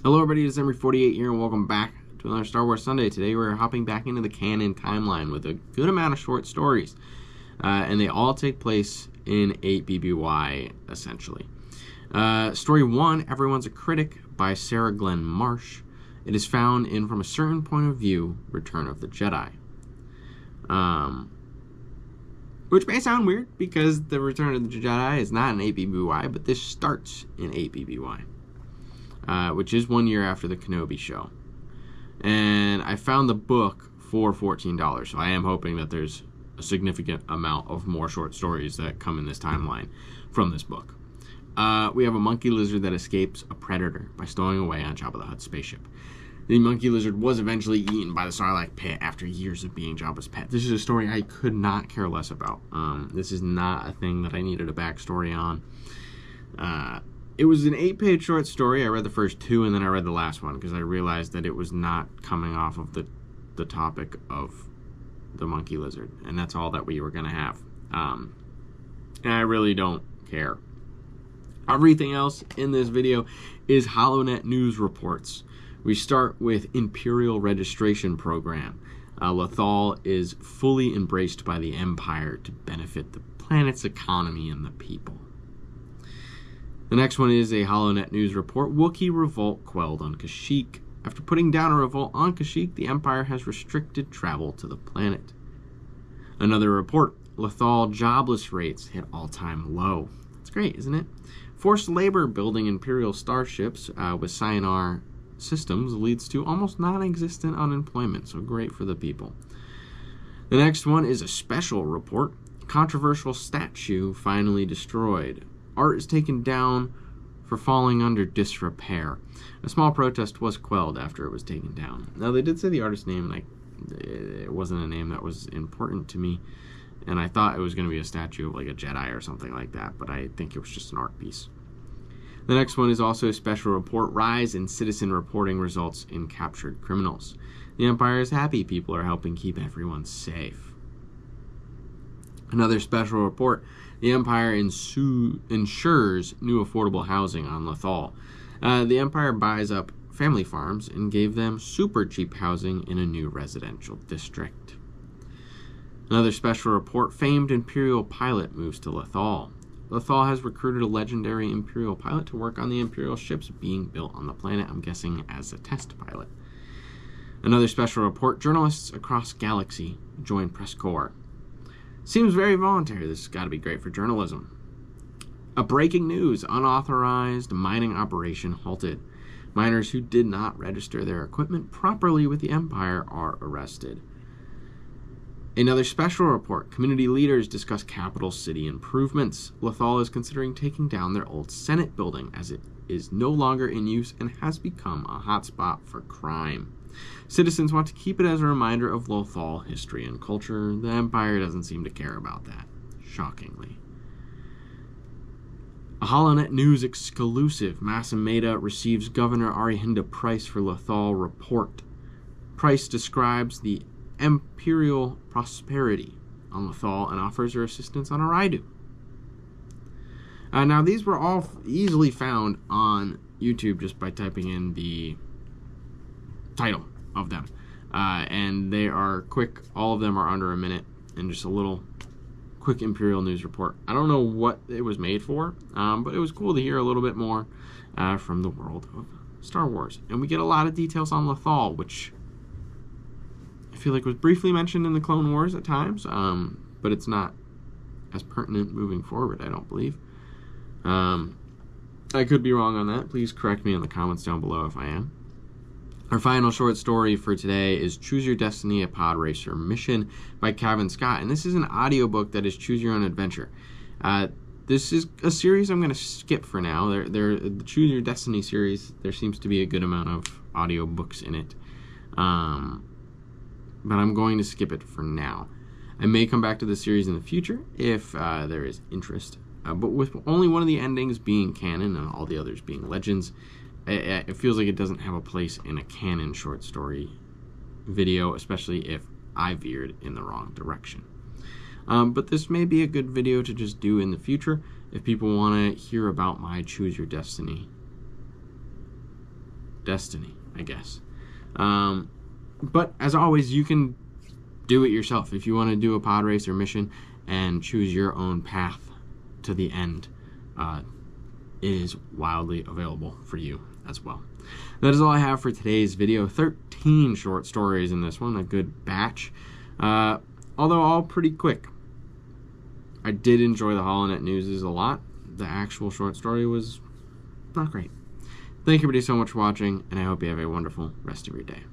Hello everybody, it's December48 here and welcome back to another Star Wars Sunday. Today we're hopping back into the Canon timeline with a good amount of short stories. And they all take place in 8 BBY, essentially. Story 1, Everyone's a Critic, by Sarah Glenn Marsh. It is found in From a Certain Point of View, Return of the Jedi. Which may sound weird, because the Return of the Jedi is not in 8 BBY, but this starts in 8 BBY. Which is 1 year after the Kenobi show. And I found the book for $14, so I am hoping that there's a significant amount of more short stories that come in this timeline from this book. We have a monkey lizard that escapes a predator by stowing away on Jabba the Hutt's spaceship. The monkey lizard was eventually eaten by the Sarlacc pit after years of being Jabba's pet. This is a story I could not care less about. This is not a thing that I needed a backstory on. It was an 8-page short story. I read the first 2 and then I read the last one because I realized that it was not coming off of the topic of the monkey lizard. And that's all that we were going to have. And I really don't care. Everything else in this video is HoloNet news reports. We start with Imperial registration program. Lothal is fully embraced by the Empire to benefit the planet's economy and the people. The next one is a HoloNet news report. Wookie revolt quelled on Kashyyyk. After putting down a revolt on Kashyyyk, the Empire has restricted travel to the planet. Another report. Lothal jobless rates hit all-time low. That's great, isn't it? Forced labor building Imperial starships with Cyanar systems leads to almost non-existent unemployment, so great for the people. The next one is a special report. Controversial statue finally destroyed. Art is taken down for falling under disrepair. A small protest was quelled after it was taken down. Now, they did say the artist's name, and it wasn't a name that was important to me, and I thought it was going to be a statue of like a Jedi or something like that, but I think it was just an art piece. The next one is also a special report. Rise in citizen reporting results in captured criminals. The Empire is happy people are helping keep everyone safe. Another special report. The Empire ensures new affordable housing on Lothal. The Empire buys up family farms and gave them super cheap housing in a new residential district. Another special report. Famed Imperial pilot moves to Lothal. Lothal has recruited a legendary Imperial pilot to work on the Imperial ships being built on the planet, I'm guessing as a test pilot. Another special report. Journalists across galaxy join press corps. Seems very voluntary. This has got to be great for journalism. A breaking news. Unauthorized mining operation halted. Miners who did not register their equipment properly with the Empire are arrested. Another special report. Community leaders discuss capital city improvements. Lothal is considering taking down their old Senate building as it is no longer in use and has become a hotspot for crime. Citizens want to keep it as a reminder of Lothal history and culture. The Empire doesn't seem to care about that, shockingly. A HoloNet news exclusive. Masameda receives Governor Arihinda Price for Lothal report. Price describes the Imperial prosperity on Lothal and offers her assistance on Aridu. Now, these were all easily found on YouTube just by typing in the title of them. And they are quick. All of them are under a minute and just a little quick Imperial news report. I don't know what it was made for, but it was cool to hear a little bit more from the world of Star Wars. And we get a lot of details on Lothal, which I feel like was briefly mentioned in the Clone Wars at times, but it's not as pertinent moving forward, I don't believe. I could be wrong on that. Please correct me in the comments down below if I am. Our final short story for today is Choose Your Destiny, a Pod Racer Mission by Kevin Scott. And this is an audiobook that is Choose Your Own Adventure. This is a series I'm going to skip for now. The Choose Your Destiny series, there seems to be a good amount of audiobooks in it. But I'm going to skip it for now. I may come back to the series in the future if there is interest. But with only one of the endings being canon and all the others being legends, it feels like it doesn't have a place in a canon short story video, especially if I veered in the wrong direction. But this may be a good video to just do in the future if people want to hear about my Choose Your Destiny destiny, I guess. But as always, you can do it yourself. If you want to do a pod racer mission and choose your own path to the end, it is wildly available for you as well. That is all I have for today's video. 13 short stories in this one, a good batch. Although all pretty quick. I did enjoy the HoloNet news a lot. The actual short story was not great. Thank you everybody so much for watching, and I hope you have a wonderful rest of your day.